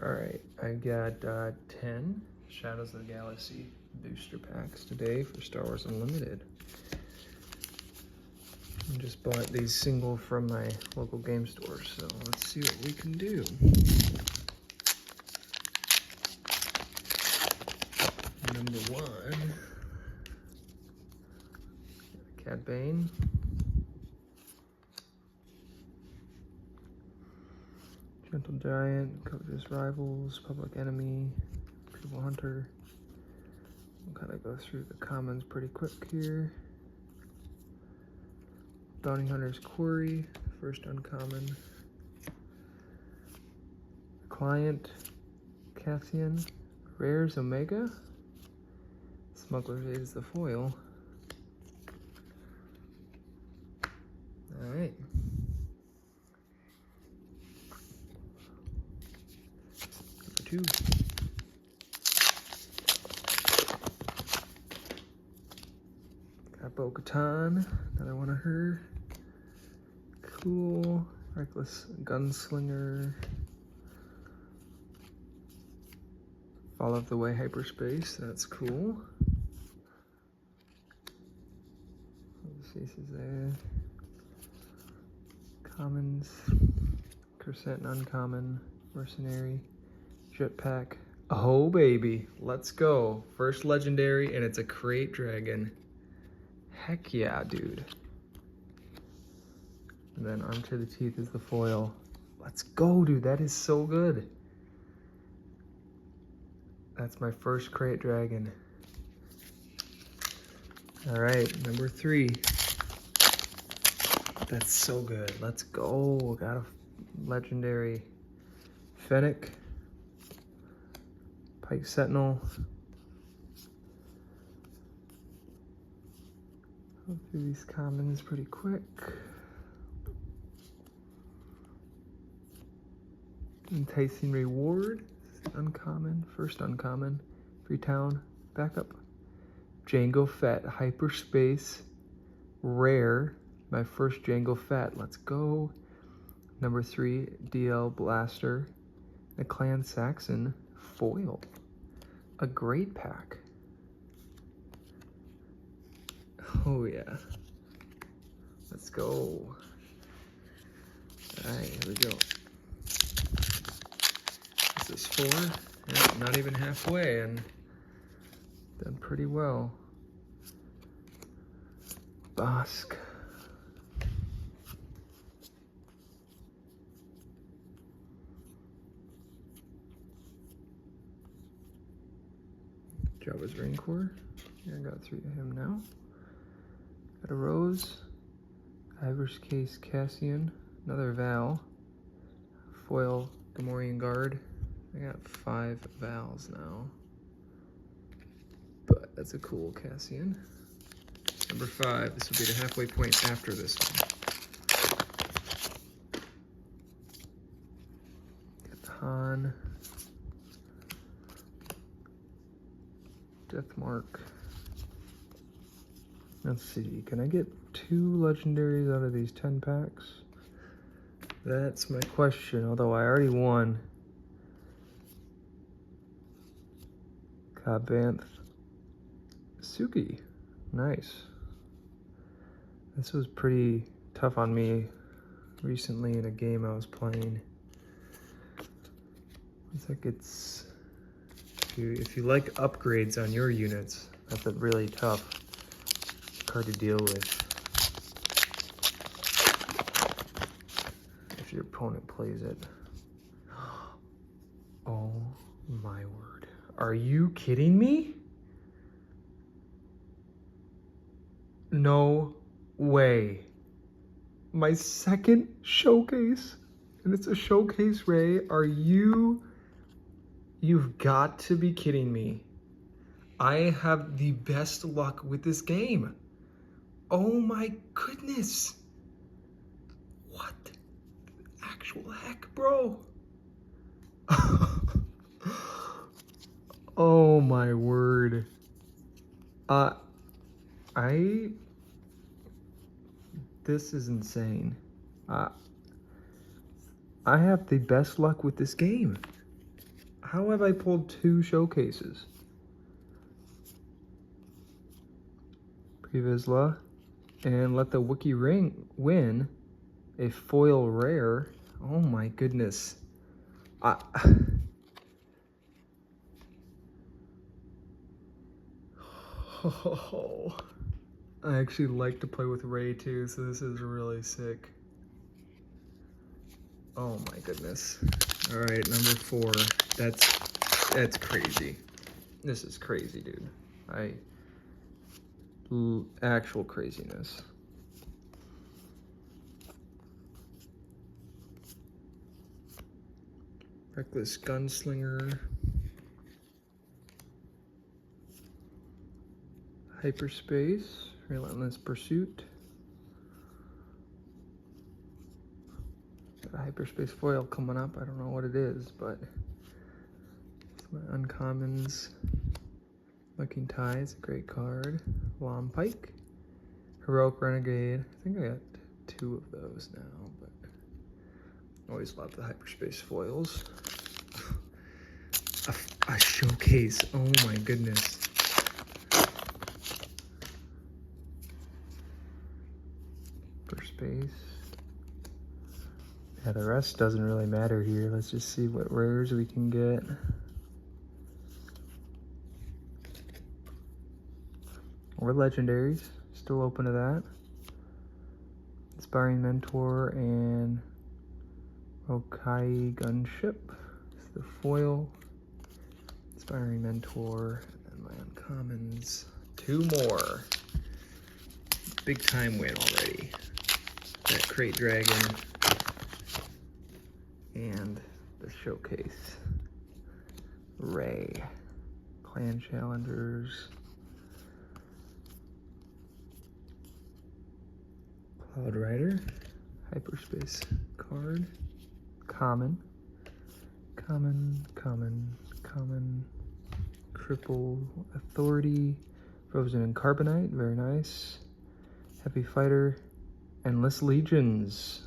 All right, I got 10 Shadows of the Galaxy booster packs today for Star Wars Unlimited. I just bought these single from my local game store, so let's see what we can do. Number 1, Cad Bane. Gentle Giant, Covetous Rivals, Public Enemy, People Hunter. We'll kind of go through the commons pretty quick here. Bounty Hunter's Quarry, first uncommon. Client, Cassian, Rares Omega. Smuggler's Aid is the foil. Alright. Number 2. Got Bo-Katan, another one of her. Cool. Reckless Gunslinger. Fall of the Way Hyperspace, that's cool. Faces there. Commons. Crescent and uncommon. Mercenary. Jetpack. Oh baby, let's go. First legendary and it's a Krayt Dragon. Heck yeah, dude. And then Arm to the Teeth is the foil. Let's go, dude. That is so good. That's my first Krayt Dragon. All right, number 3. That's so good. Let's go. Got a legendary Fennec. Pike Sentinel. Go through these commons pretty quick. Enticing Reward, uncommon, first uncommon. Freetown, backup. Jango Fett, Hyperspace, rare. My first Jango Fett, let's go. Number 3, DL Blaster. The Clan Saxon, foil. A great pack. Oh yeah. Let's go. Alright, here we go. This is 4. Yeah, not even halfway, and done pretty well. Bosk. Jabba's Rancor. Yeah, I got 3 of him now. Got a Rose. Ivor's Case Cassian. Another Val. Foil Gamorrean Guard. I got 5 Vals now. But that's a cool Cassian. Number 5. This will be the halfway point after this one. Got the Han. Deathmark. Let's see, can I get 2 legendaries out of these 10 packs? That's my question, although I already won. Cobb Vanth. Suki. Nice. This was pretty tough on me recently in a game I was playing. Looks like it's... If you like upgrades on your units, that's a really tough card to deal with. If your opponent plays it. Oh my word. Are you kidding me? No way. My second showcase, and it's a showcase Ray. You've got to be kidding me. I have the best luck with this game. Oh my goodness. What the actual heck, bro? Oh my word. This is insane. I have the best luck with this game. How have I pulled 2 showcases? Previsla. And let the Wiki Ring win a foil rare. Oh my goodness. Oh, I actually like to play with Ray too, so this is really sick. Oh my goodness. All right, number 4. That's crazy. This is crazy, dude. Actual craziness. Reckless Gunslinger. Hyperspace. Relentless Pursuit. Got a Hyperspace foil coming up. I don't know what it is, but it's my uncommons. Looking Tie is a great card. Lom Pike. Heroic Renegade. I think I got 2 of those now, but always love the Hyperspace foils. A showcase. Oh my goodness. For space. Yeah, the rest doesn't really matter here. Let's just see what rares we can get. Or legendaries. Still open to that. Inspiring Mentor and Okai Gunship. It's the foil. Inspiring Mentor. And my uncommons. 2 more. Big time win already. That Crate Dragon. And the showcase. Ray. Clan Challengers. Cloud Rider. Hyperspace card. Common. Common. Cripple Authority. Frozen and Carbonite. Very nice. Heavy Fighter. Endless Legions.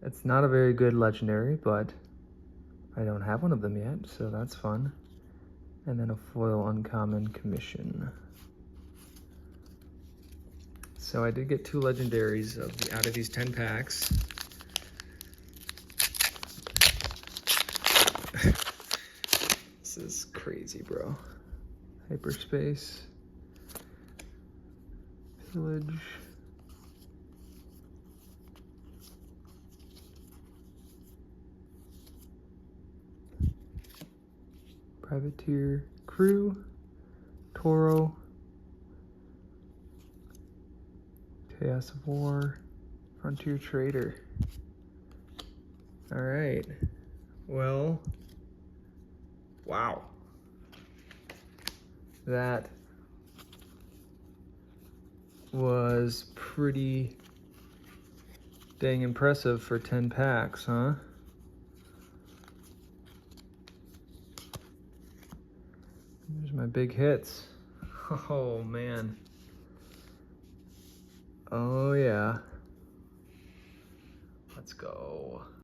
It's not a very good legendary, but I don't have one of them yet, so that's fun. And then a foil uncommon Commission. So I did get 2 legendaries out of these 10 packs. This is crazy, bro. Hyperspace. Pillage. Privateer Crew, Toro, Chaos of War, Frontier Trader. All right, well, wow. That was pretty dang impressive for 10 packs, huh? There's my big hits. Oh, man. Oh, yeah. Let's go.